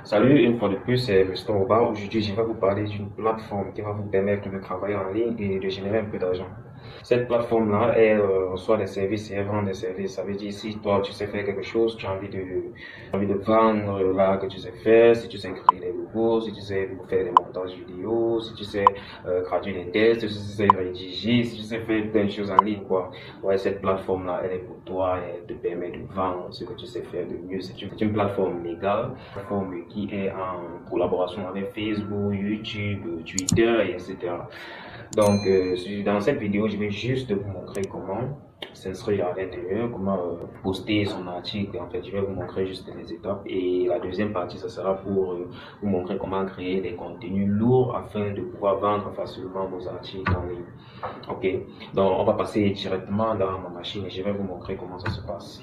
Salut, une fois de plus, c'est Mr. Oba. Aujourd'hui, je vais vous parler d'une plateforme qui va vous permettre de travailler en ligne et de générer un peu d'argent. Cette plateforme-là, elle reçoit des services et elle vend des services. Ça veut dire, si toi, tu sais faire quelque chose, tu as envie de vendre là que tu sais faire, si tu sais créer des logos, si tu sais faire des montages vidéo, si tu sais traduire des textes, si tu sais rédiger, si tu sais faire plein de choses en ligne, quoi. Ouais, cette plateforme-là, elle est pour toi et elle te permet de vendre ce que tu sais faire de mieux. C'est une plateforme légale, une plateforme qui est en collaboration avec Facebook, YouTube, Twitter, et etc. Donc, dans cette vidéo, je vais juste vous montrer comment s'inscrire à l'intérieur, comment poster son article. En fait, je vais vous montrer juste les étapes. Et la deuxième partie, ça sera pour vous montrer comment créer des contenus lourds afin de pouvoir vendre facilement vos articles en ligne. Ok, donc on va passer directement dans ma machine et je vais vous montrer comment ça se passe.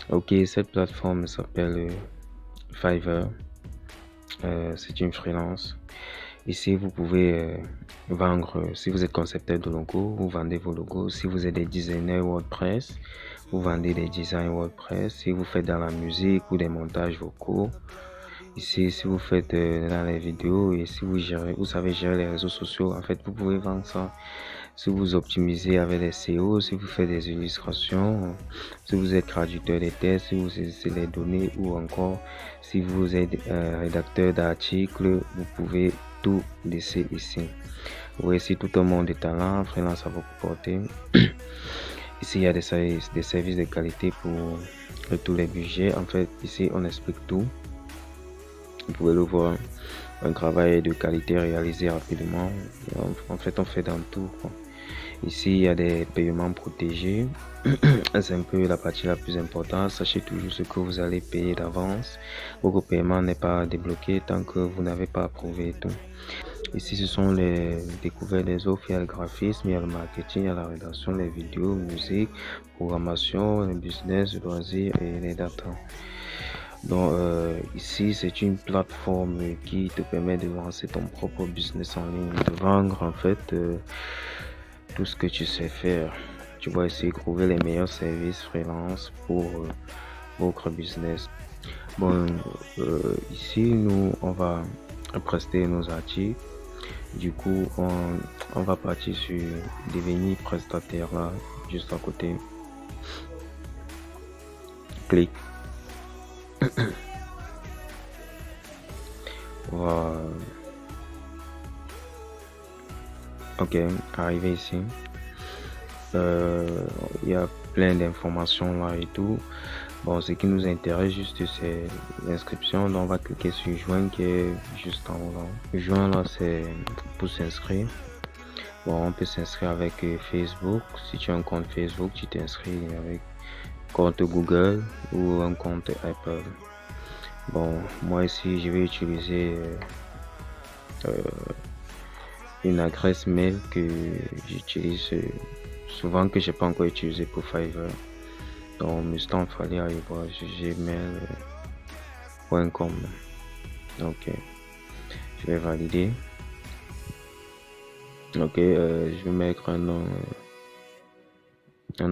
Ok, cette plateforme s'appelle Fiverr. C'est une freelance. Ici, vous pouvez vendre, si vous êtes concepteur de logos, vous vendez vos logos. Si vous êtes des designers WordPress, vous vendez des designs WordPress. Si vous faites dans la musique ou des montages vocaux, ici, si vous faites dans les vidéos et si vous savez gérer les réseaux sociaux, en fait, vous pouvez vendre ça. Si vous optimisez avec les SEO, si vous faites des illustrations, si vous êtes traducteur des textes, si vous saisissez les données ou encore si vous êtes rédacteur d'articles, vous pouvez tout laisser ici. Vous voyez ici tout un monde de talent, freelance à votre portée. Ici, il y a des services de qualité pour tous les budgets. En fait, ici, on explique tout. Vous pouvez le voir, un travail de qualité réalisé rapidement. En fait, on fait dans tout, quoi. Ici, il y a des paiements protégés. C'est un peu la partie la plus importante. Sachez toujours ce que vous allez payer d'avance. Votre paiement n'est pas débloqué tant que vous n'avez pas approuvé tout. Ici, ce sont les découvertes des offres. Il y a le graphisme, il y a le marketing, il y a la rédaction, les vidéos, musique, programmation, le business, le loisir et les data. Donc ici, c'est une plateforme qui te permet de lancer ton propre business en ligne, de vendre en fait tout ce que tu sais faire. Tu vas essayer de trouver les meilleurs services freelance pour votre business. Bon, ici, nous, on va prester nos articles. Du coup, on va partir sur devenir prestataire là, juste à côté. Clic. Voilà. Ok, arrivé ici. Il y a plein d'informations là et tout. Bon, ce qui nous intéresse juste, c'est l'inscription. Donc, on va cliquer sur joindre qui est juste en haut là. Joindre là, c'est pour s'inscrire. Bon, on peut s'inscrire avec Facebook. Si tu as un compte Facebook, tu t'inscris avec compte Google ou un compte Apple. Bon, moi ici, je vais utiliser une adresse mail que j'utilise souvent, que j'ai pas encore utilisé pour Fiverr. Donc, gmail.com. Donc, je vais valider. Ok, je vais mettre un nom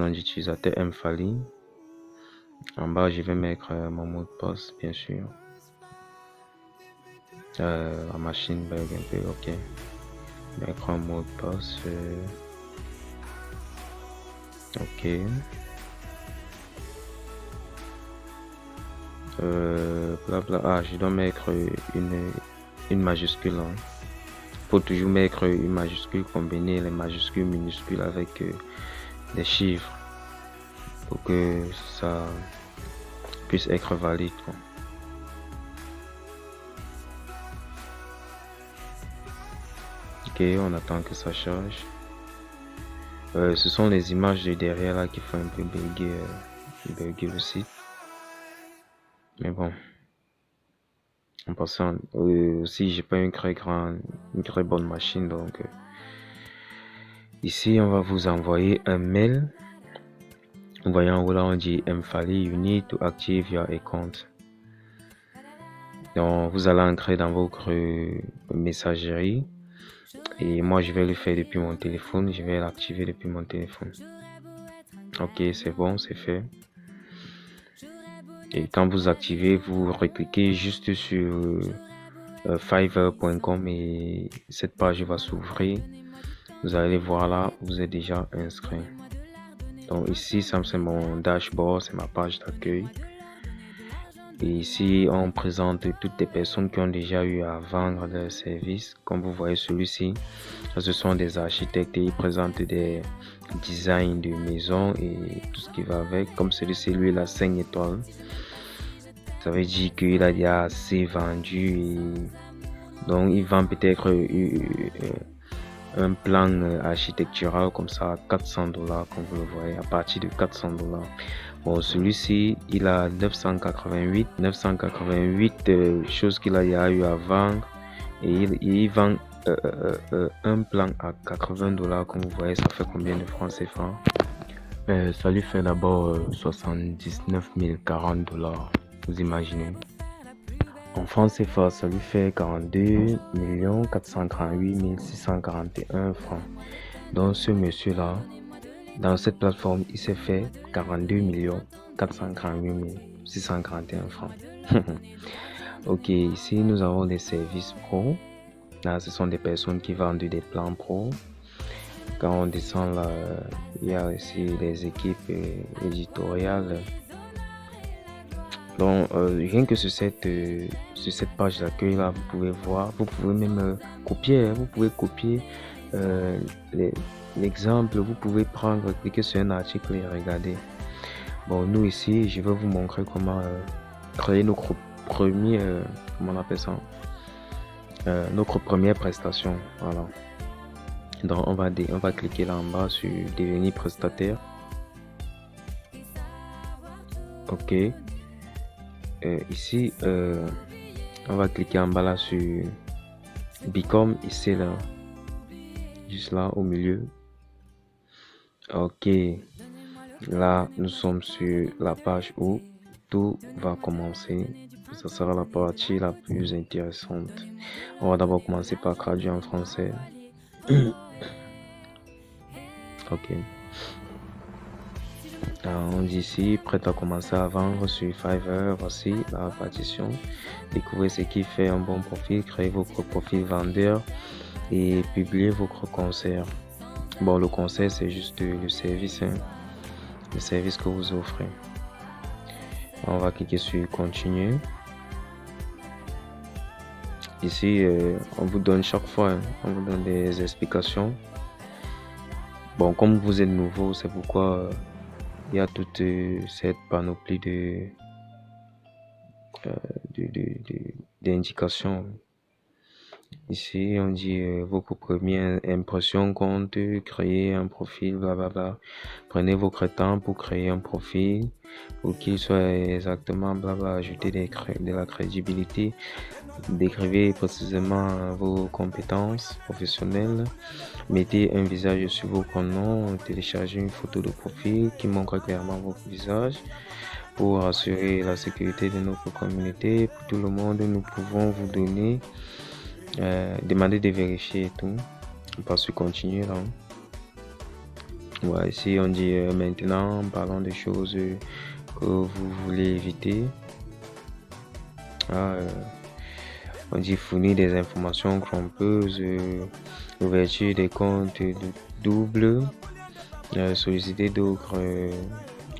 d'utilisateur Mfali. En bas, je vais mettre mon mot de passe, bien sûr. La machine bug un peu, ok. Mettre un mot de passe. Ok. Blabla. Ah, je dois mettre une majuscule. Hein. Faut toujours mettre une majuscule, combiner les majuscules minuscules avec des chiffres pour que ça puisse être valide, quoi. Ok, on attend que ça charge. Ce sont les images de derrière là qui font un peu bugger le site. Mais bon, en passant, aussi j'ai pas une très bonne machine, donc ici on va vous envoyer un mail. Vous voyez en haut là on dit Mfali, you need to active your account. Donc, vous allez entrer dans votre messagerie et moi, je vais le faire depuis mon téléphone. Je vais l'activer depuis mon téléphone. Ok, c'est bon, c'est fait. Et quand vous activez, vous recliquez juste sur fiverr.com et cette page va s'ouvrir. Vous allez voir là, vous êtes déjà inscrit. Donc ici, ça c'est mon dashboard, c'est ma page d'accueil. Et ici, on présente toutes les personnes qui ont déjà eu à vendre leurs services. Comme vous voyez, celui-ci, ce sont des architectes et ils présentent des designs de maisons et tout ce qui va avec. Comme celui-ci, lui, il a 5 étoiles. Ça veut dire qu'il a déjà assez vendu. Et donc, il vend peut-être un plan architectural comme ça à $400, comme vous le voyez, à partir de $400. Bon, celui-ci, il a 988 choses qu'il a eu à vendre et il vend un plan à $80, comme vous voyez, ça fait combien de francs CFA? Ça lui fait d'abord 79 040 $, vous imaginez. En francs CFA, ça lui fait 42 438 641 francs. Donc ce monsieur-là, dans cette plateforme, il s'est fait 42 438 641 francs. Ok, ici nous avons des services pro. Là, ce sont des personnes qui vendent des plans pro. Quand on descend là, il y a aussi les équipes éditoriales. Donc, rien que sur cette page d'accueil là, vous pouvez voir, vous pouvez même copier, vous pouvez copier l'exemple, vous pouvez prendre, cliquer sur un article et regarder. Bon, nous ici, je vais vous montrer comment créer notre premier, comment on appelle ça, notre première prestation. Voilà. Donc, on va cliquer là en bas sur devenir prestataire. Ok. Ici, on va cliquer en bas là sur Become, ici là, juste là au milieu. Ok, là nous sommes sur la page où tout va commencer. Ça sera la partie la plus intéressante. On va d'abord commencer par traduire en français. Ok. On dit ici, prêt à commencer à vendre sur Fiverr. Voici la partition. Découvrez ce qui fait un bon profil, créez votre profil vendeur et publiez votre concert. Bon, le concert, c'est juste le service, le service que vous offrez. On va cliquer sur continuer. Ici, on vous donne chaque fois, on vous donne des explications. Bon, comme vous êtes nouveau, c'est pourquoi il y a toute cette panoplie d'indications. Ici, on dit votre première impression compte, créer un profil, blablabla. Prenez votre temps pour créer un profil, pour qu'il soit exactement blabla, ajouter de la crédibilité. Décrivez précisément vos compétences professionnelles. Mettez un visage sur votre nom, téléchargez une photo de profil qui montre clairement votre visage. Pour assurer la sécurité de notre communauté, pour tout le monde, nous pouvons vous donner, demander de vérifier tout. On passe sur continuer là. Ouais, ici on dit maintenant, parlons des choses que vous voulez éviter. On dit fournir des informations trompeuses, ouverture des comptes doubles, solliciter d'autres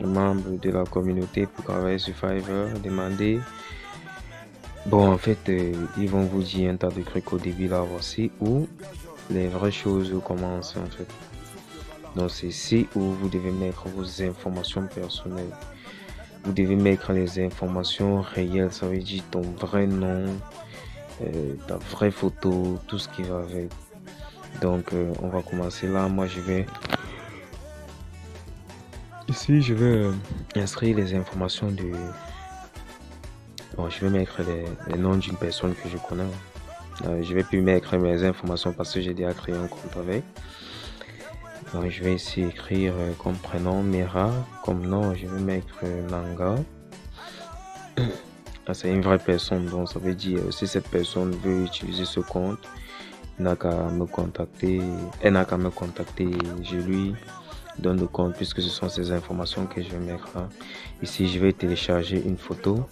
membres de la communauté pour travailler sur Fiverr, demander. Bon, en fait, ils vont vous dire un tas de trucs au début là, voici où les vraies choses commencent en fait. Donc c'est ici où vous devez mettre vos informations personnelles. Vous devez mettre les informations réelles, ça veut dire ton vrai nom, ta vraie photo, tout ce qui va avec. Donc on va commencer là. Moi je vais ici inscrire les informations de. Bon, je vais mettre les noms d'une personne que je connais. Je vais plus mettre mes informations parce que j'ai déjà créé un compte avec. Donc je vais ici écrire comme prénom Mera, comme nom je vais mettre Nanga. c'est une vraie personne. Donc ça veut dire si cette personne veut utiliser ce compte, elle n'a qu'à me contacter. Je lui donne le compte puisque ce sont ces informations que je vais mettre là. Ici, je vais télécharger une photo.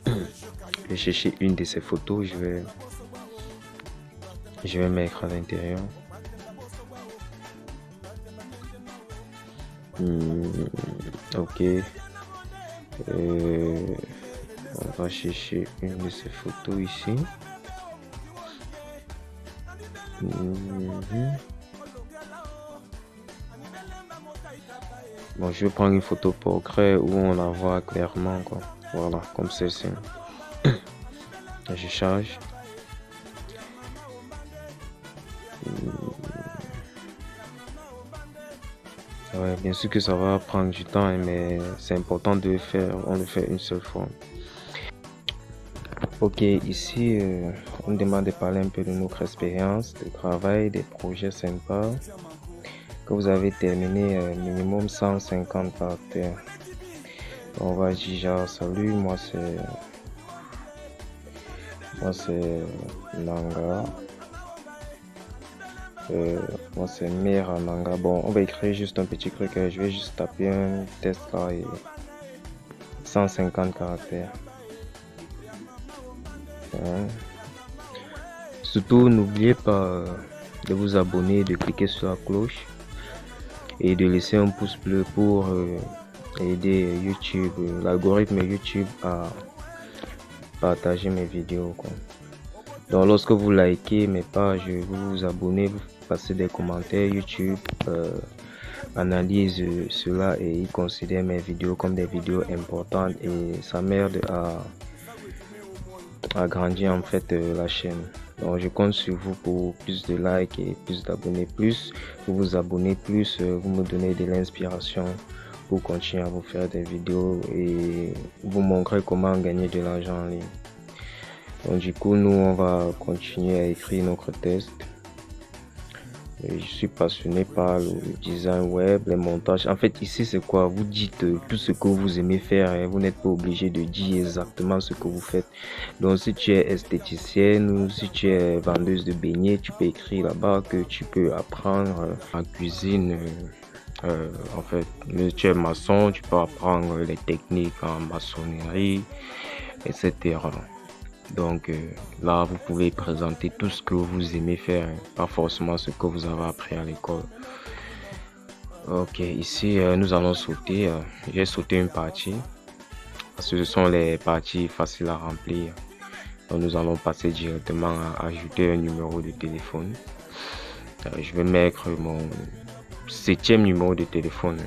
Je vais chercher une de ces photos. Je vais mettre à l'intérieur. Ok. On va chercher une de ces photos ici. Bon, je vais prendre une photo portrait où on la voit clairement, quoi. Voilà, comme celle-ci. Je charge. Ouais, bien sûr que ça va prendre du temps, mais c'est important de le faire. On le fait une seule fois. Ok, ici, on me demande de parler un peu de notre expérience de travail, des projets sympas que vous avez terminé minimum 150 caractères. On va dire genre salut, moi c'est Nanga. Moi c'est Mera Nanga. Bon, on va écrire juste un petit truc. Je vais juste taper un test là et 150 caractères. Surtout, n'oubliez pas de vous abonner, de cliquer sur la cloche et de laisser un pouce bleu pour aider YouTube, l'algorithme YouTube à partager mes vidéos, quoi. Donc lorsque vous likez mes pages, vous vous abonnez, vous passez des commentaires, YouTube analyse cela et il considère mes vidéos comme des vidéos importantes et ça m'aide à grandir en fait la chaîne. Donc je compte sur vous pour plus de likes et plus d'abonnés. Plus vous vous abonnez, plus vous me donnez de l'inspiration pour continuer à vous faire des vidéos et vous montrer comment gagner de l'argent en ligne. Donc du coup, nous on va continuer à écrire notre test. Je suis passionné par le design web, les montages. En fait, ici, c'est quoi? Vous dites tout ce que vous aimez faire et vous n'êtes pas obligé de dire exactement ce que vous faites. Donc, si tu es esthéticienne ou si tu es vendeuse de beignets, tu peux écrire là-bas que tu peux apprendre en cuisine. En fait, tu es maçon, tu peux apprendre les techniques en maçonnerie, etc. Donc là, vous pouvez présenter tout ce que vous aimez faire, pas forcément ce que vous avez appris à l'école. Ok, ici, nous allons sauter. J'ai sauté une partie, parce que ce sont les parties faciles à remplir. Donc nous allons passer directement à ajouter un numéro de téléphone. Je vais mettre mon 7e numéro de téléphone.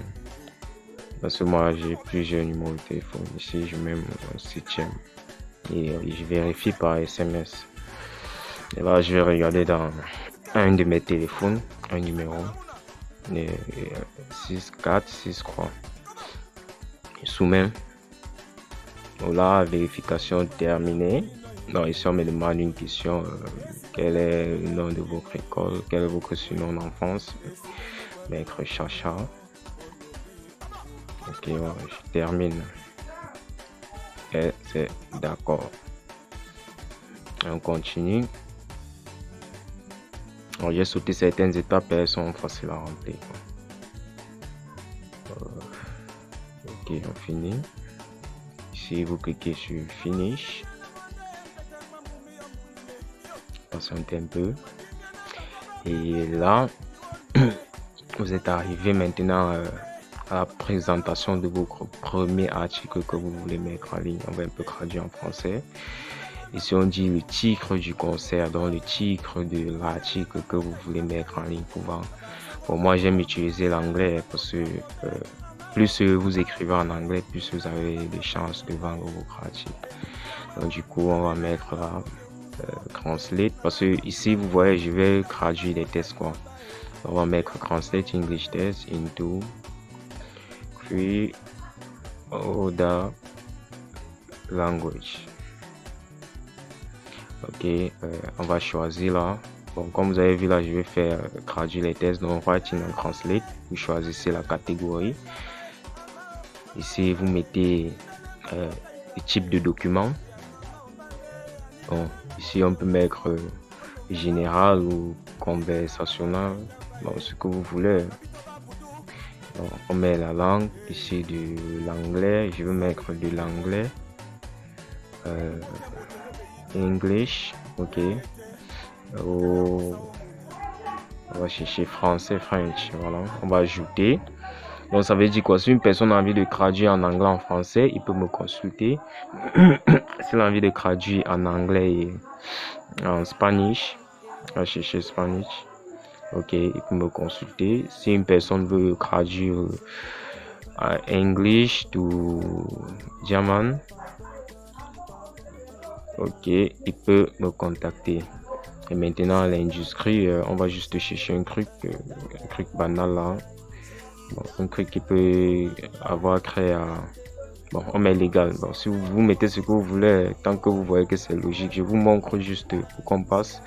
Parce que moi, j'ai plusieurs numéros de téléphone. Ici, je mets mon 7e. Et je vérifie par SMS. Et là, je vais regarder dans un de mes téléphones, un numéro 646, je crois. Je soumets. Donc là, vérification terminée. Donc ici, on me demande une question. Quel est le nom de votre école? Quel est votre surnom d'enfance? Maître Chacha. Ok, ouais, je termine. Et c'est d'accord. On continue. J'ai sauté certaines étapes et elles sont faciles à remplir. Ok, on finit. Ici, vous cliquez sur Finish. Patientez un peu. Et là, vous êtes arrivé maintenant à la présentation de votre premier article que vous voulez mettre en ligne. On va un peu traduire en français. Ici, on dit le titre du concert, donc le titre de l'article que vous voulez mettre en ligne pour vendre. Pour moi, j'aime utiliser l'anglais parce que plus vous écrivez en anglais, plus vous avez des chances de vendre votre article. Donc, du coup, on va mettre là Translate parce que ici, vous voyez, je vais traduire les tests, quoi. On va mettre Translate English Test into 3 other language. Ok, on va choisir là. Bon, comme vous avez vu là, je vais faire traduire les tests. Donc, right in Translate, vous choisissez la catégorie. Ici, vous mettez types de documents. Bon, ici on peut mettre général ou conversationnel, bon, ce que vous voulez. Bon, on met la langue, ici de l'anglais, je veux mettre de l'anglais. English, ok. On va chercher français, French, voilà. On va ajouter. Donc ça veut dire quoi? Si une personne a envie de traduire en anglais en français, il peut me consulter. S'il a envie de traduire en anglais et en Spanish, on va chercher Spanish. Ok, il peut me consulter. Si une personne veut traduire English to German, ok, il peut me contacter. Et maintenant, l'industrie, on va juste chercher un truc banal là. Bon, un truc qui peut avoir créé à... Bon, on met légal. Bon, si vous mettez ce que vous voulez, tant que vous voyez que c'est logique, je vous montre juste pour qu'on passe.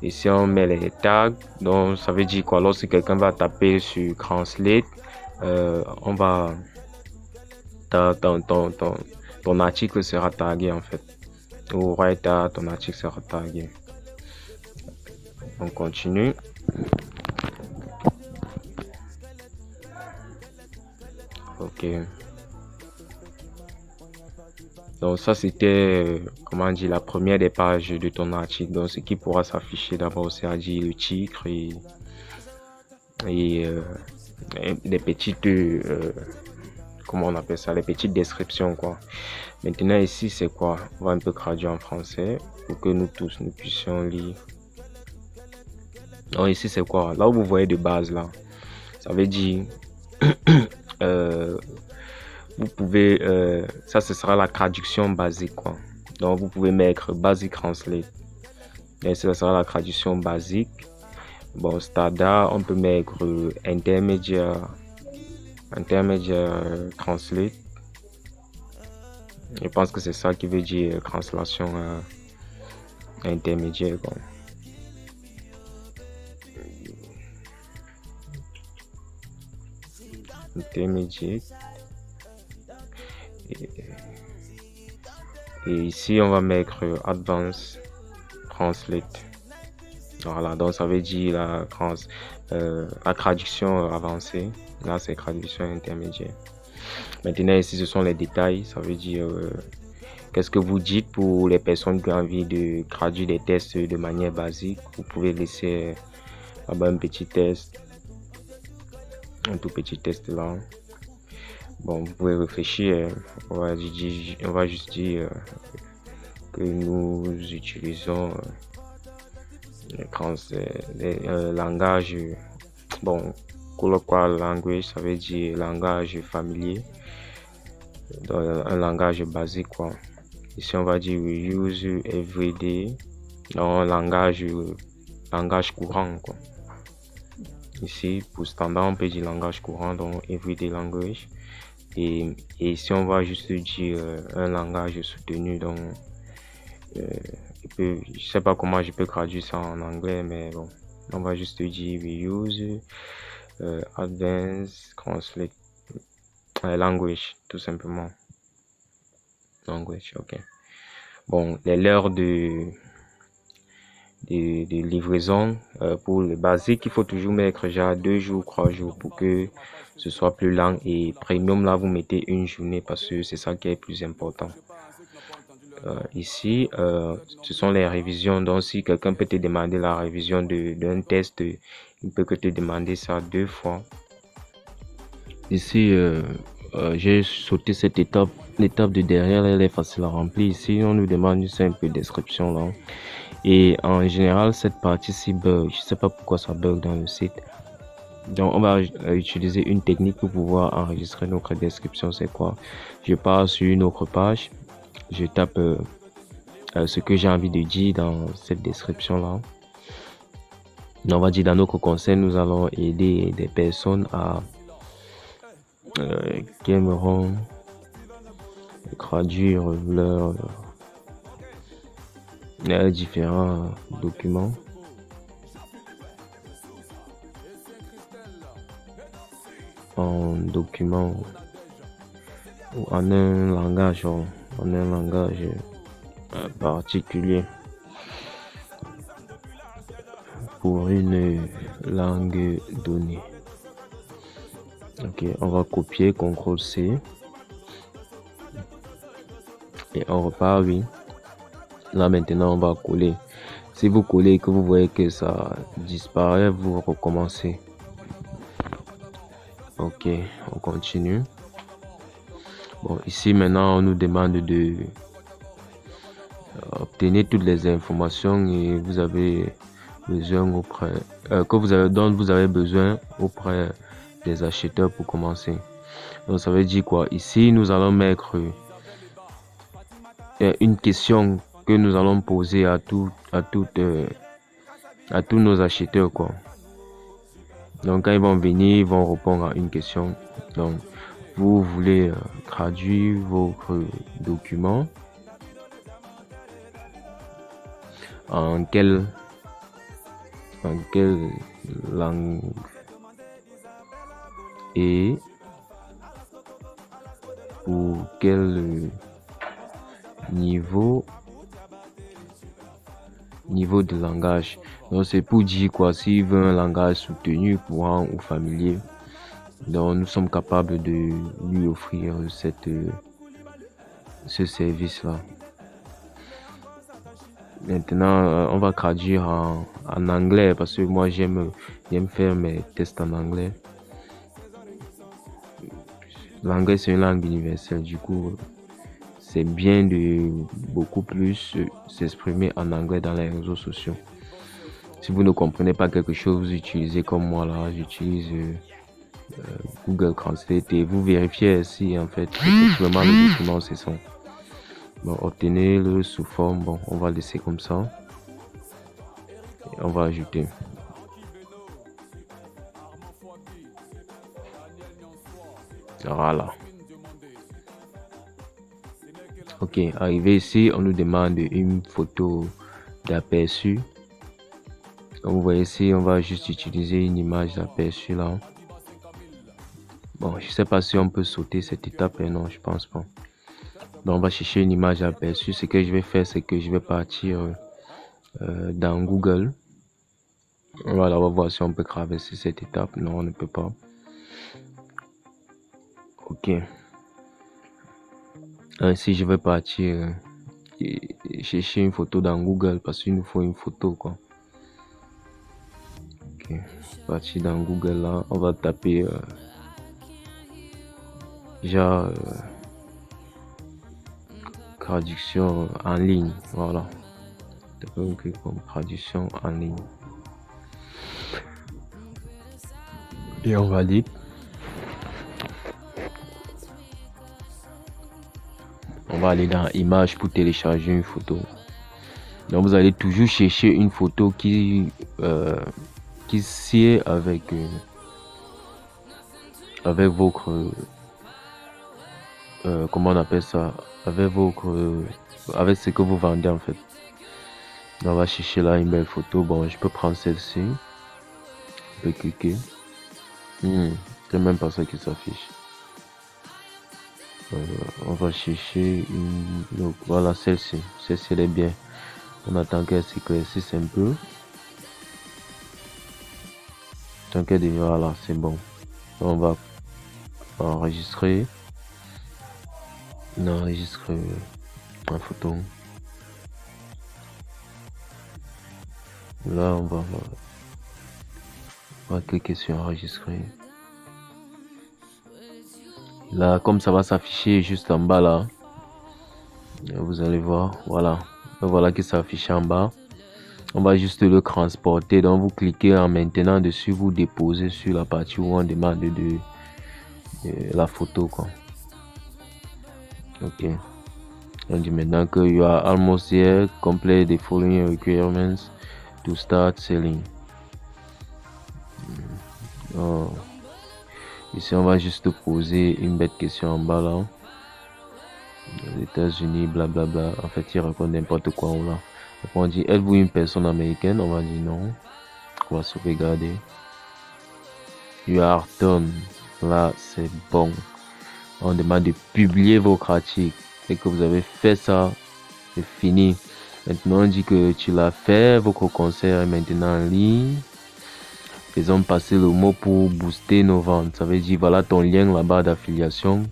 Et si on met les tags, donc ça veut dire quoi? Lorsque quelqu'un va taper sur Translate, on va... Ton article sera tagué en fait. Ou ton article sera tagué. On continue. Ok. Donc ça c'était, comment dire, la première des pages de ton article. Donc ce qui pourra s'afficher d'abord, c'est-à-dire le titre et des petites, comment on appelle ça, les petites descriptions quoi. Maintenant ici c'est quoi? On va un peu traduire en français pour que nous tous nous puissions lire. Donc ici c'est quoi? Là où vous voyez de base là, ça veut dire vous pouvez, ça ce sera la traduction basique quoi. Donc vous pouvez mettre Basic Translate. Et ça sera la traduction basique. Bon, standard, on peut mettre intermédiaire translate. Je pense que c'est ça qui veut dire translation intermédiaire quoi. Intermédiaire. Et ici on va mettre Advanced Translate. Voilà, donc ça veut dire la traduction avancée. Là c'est traduction intermédiaire. Maintenant ici ce sont les détails. Ça veut dire qu'est-ce que vous dites pour les personnes qui ont envie de traduire des tests de manière basique. Vous pouvez laisser là-bas un petit test. Un tout petit test là. Bon, vous pouvez réfléchir. On va juste dire que nous utilisons langage, bon, colloquial language, ça veut dire langage familier, donc un langage basique quoi. Ici on va dire we use everyday, dans langage courant quoi. Ici pour standard on peut dire langage courant, donc everyday language. Et ici on va juste dire un langage soutenu, donc je sais pas comment je peux traduire ça en anglais, mais bon, on va juste dire we use advanced translate language, tout simplement. Language, ok. Bon, les l'heure de livraison pour le basique, il faut toujours mettre déjà 2 jours, 3 jours pour que ce soit plus lent, et premium là vous mettez une journée parce que c'est ça qui est plus important. Ici ce sont les révisions, donc si quelqu'un peut te demander la révision d'un test, il peut que te demander ça 2 fois. Ici j'ai sauté cette étape, l'étape de derrière elle est facile à remplir. Ici on nous demande une simple description là, et en général cette partie-ci bug, je sais pas pourquoi ça bug dans le site. Donc on va utiliser une technique pour pouvoir enregistrer notre description. C'est quoi? Je pars sur une autre page, je tape ce que j'ai envie de dire dans cette description là. On va dire dans notre conseil nous allons aider des personnes à qui aimeront traduire leurs différents documents en document ou en un langage en un langage particulier. Pour une langue donnée. Ok, on va copier, CTRL-C. Et on repart, oui. Là, maintenant, on va coller. Si vous collez et que vous voyez que ça disparaît, vous recommencez. Ok, on continue. Bon, ici, maintenant, on nous demande de obtenir toutes les informations et vous avez besoin auprès dont vous avez besoin auprès des acheteurs pour commencer. Donc ça veut dire quoi? Ici nous allons mettre une question que nous allons poser à tous nos acheteurs, quoi. Donc quand ils vont venir, ils vont répondre à une question. Donc vous voulez traduire votre document en quelle langue et pour quel niveau de langage. Donc c'est pour dire quoi, s'il veut un langage soutenu, courant ou familier, donc nous sommes capables de lui offrir ce service là. Maintenant on va traduire en anglais parce que moi j'aime faire mes tests en anglais. L'anglais c'est une langue universelle, du coup c'est bien de beaucoup plus s'exprimer en anglais dans les réseaux sociaux. Si vous ne comprenez pas quelque chose, vous utilisez comme moi là, j'utilise Google Translate et vous vérifiez si en fait effectivement le document c'est ça. Bon, obtenez-le sous forme, bon, on va laisser comme ça. Et on va ajouter. Voilà. Ok, arrivé ici, on nous demande une photo d'aperçu. Comme vous voyez ici, on va juste utiliser une image d'aperçu là. Bon, je sais pas si on peut sauter cette étape, et non, je pense pas. Donc, on va chercher une image d'aperçu. Ce que je vais faire, c'est que je vais partir dans Google. Voilà, on va voir si on peut traverser cette étape. Non, on ne peut pas. Ok. Ainsi, je vais partir chercher une photo dans Google parce qu'il nous faut une photo, quoi. Ok. Partir dans Google là, on va taper déjà traduction en ligne. Voilà. Taper comme traduction en ligne. Et on valide. On va aller dans images pour télécharger une photo. Donc vous allez toujours chercher une photo qui sied avec votre comment on appelle ça, avec ce que vous vendez en fait. Donc on va chercher là une belle photo. Bon, je peux prendre celle-ci. Je peux cliquer. C'est même pas ça qui s'affiche. On va chercher une. Donc, voilà, celle-ci. Celle-ci elle est bien. On attend qu'elle s'éclaircisse un peu. Tant qu'elle est voilà, c'est bon. On va enregistrer. On enregistre la photo. Là, on va cliquer sur enregistrer. Là, comme ça va s'afficher juste en bas là, vous allez voir, voilà qui s'affiche en bas. On va juste le transporter. Donc vous cliquez en maintenant dessus, vous déposez sur la partie où on demande de la photo, quoi. Ok. On dit maintenant que you are almost here. Complete the following requirements to start selling. Oh. Ici on va juste poser une bête question en bas là. Les États-Unis, blablabla. En fait, il raconte n'importe quoi là. Après, on dit êtes-vous une personne américaine? On va dire non. On va sauvegarder. You are done. Là, c'est bon. On demande de publier votre article. Dès que vous avez fait ça, c'est fini. Maintenant, on dit que tu l'as fait, votre concert est maintenant en ligne. Faisons passer le mot pour booster nos ventes. Ça veut dire, voilà ton lien là-bas d'affiliation.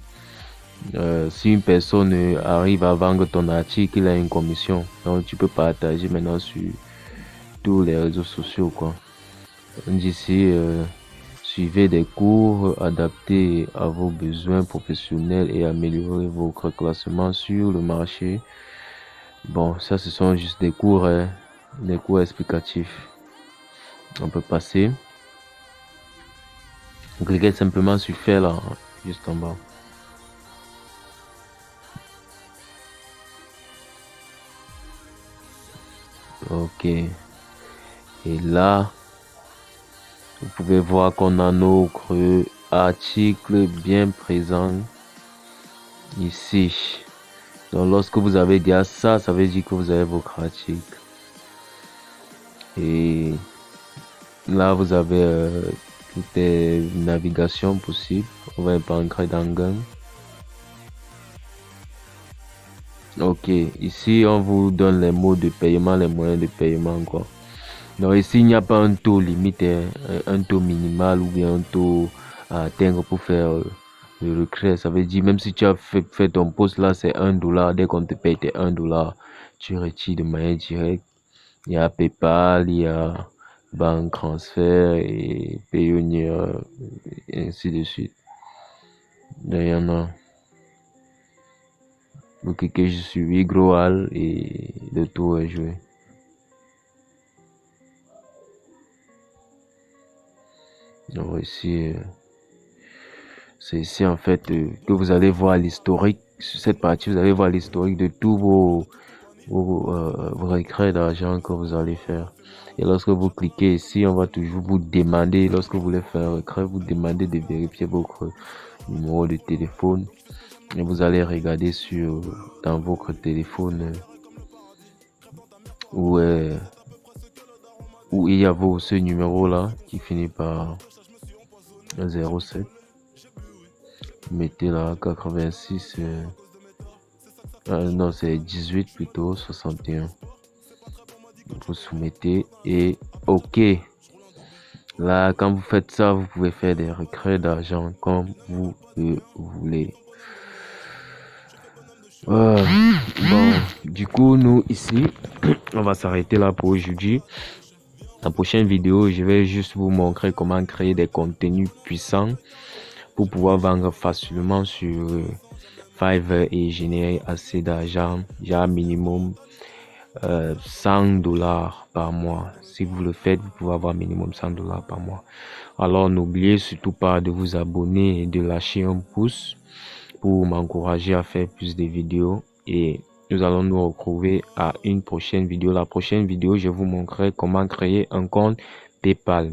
Si une personne arrive à vendre ton article, il a une commission. Donc, tu peux partager maintenant sur tous les réseaux sociaux, quoi. D'ici, suivez des cours adaptés à vos besoins professionnels et améliorez votre classement sur le marché. Bon, ça, ce sont juste des cours explicatifs. On peut passer. Vous cliquez simplement sur faire là, juste en bas. Ok. Et là, vous pouvez voir qu'on a notre article bien présent ici. Donc, lorsque vous avez déjà ça, ça veut dire que vous avez votre article. Et là, vous avez toutes les navigations possibles. On va pas entrer dans Gang. Ok, ici, on vous donne les modes de paiement, les moyens de paiement, quoi. Donc ici, il n'y a pas un taux limite, un taux minimal ou bien un taux à atteindre pour faire le retrait. Ça veut dire, même si tu as fait ton poste là, c'est $1. Dès qu'on te paye tes $1, tu retires de manière directe. Il y a PayPal, il y a banque transfert et Payoneer, et ainsi de suite. Donc, il y en a. Vous cliquez sur Wigroal et le tour est joué. Donc ici, c'est ici en fait que vous allez voir l'historique. Sur cette partie, vous allez voir l'historique de tous vos retrait d'argent que vous allez faire. Et lorsque vous cliquez ici, on va toujours vous demander, lorsque vous voulez faire un retrait, vous demandez de vérifier votre numéro de téléphone. Et vous allez regarder dans votre téléphone où il y a ce numéro là qui finit par 07. Mettez là 86. Non, c'est 18 plutôt, 61. Vous soumettez et OK. Là, quand vous faites ça, vous pouvez faire des retraits d'argent comme vous le voulez. Bon, du coup, nous ici, on va s'arrêter là pour aujourd'hui. La prochaine vidéo, je vais juste vous montrer comment créer des contenus puissants pour pouvoir vendre facilement sur Fiverr et générer assez d'argent, genre minimum $100 par mois. Si vous le faites, vous pouvez avoir minimum $100 par mois. Alors n'oubliez surtout pas de vous abonner et de lâcher un pouce pour m'encourager à faire plus de vidéos. Et nous allons nous retrouver à une prochaine vidéo. La prochaine vidéo, je vous montrerai comment créer un compte PayPal.